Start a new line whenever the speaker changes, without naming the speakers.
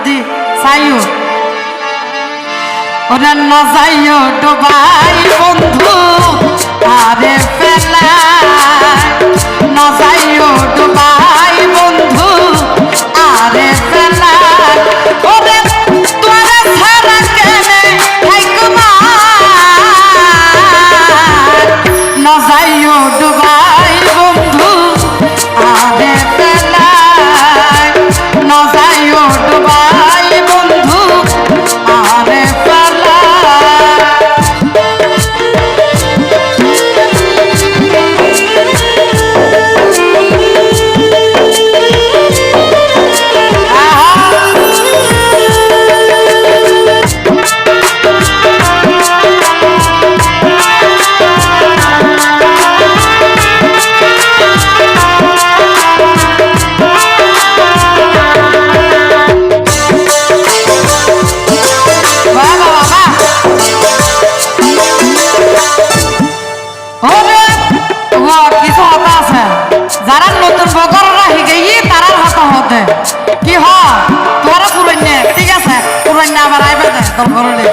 যদি চাইও ওরা ন যাইও ডোবাই বন্ধু আরে পেলা ন যাইও ডোবাই বন্ধু আরে পেলা ওরে তোরা ছাড়া কেনে থাইকমা ন যাইও ডোবাই বন্ধু আরে পেলা ন যাইও ডোবাই বন্ধু আরে পেলা যারা নতুন বগররা হিগে তারা হতা হতে কি হয় তোরা পুরন্য ঠিক আছে পুরন্য আবার আইবে তোর ঘরে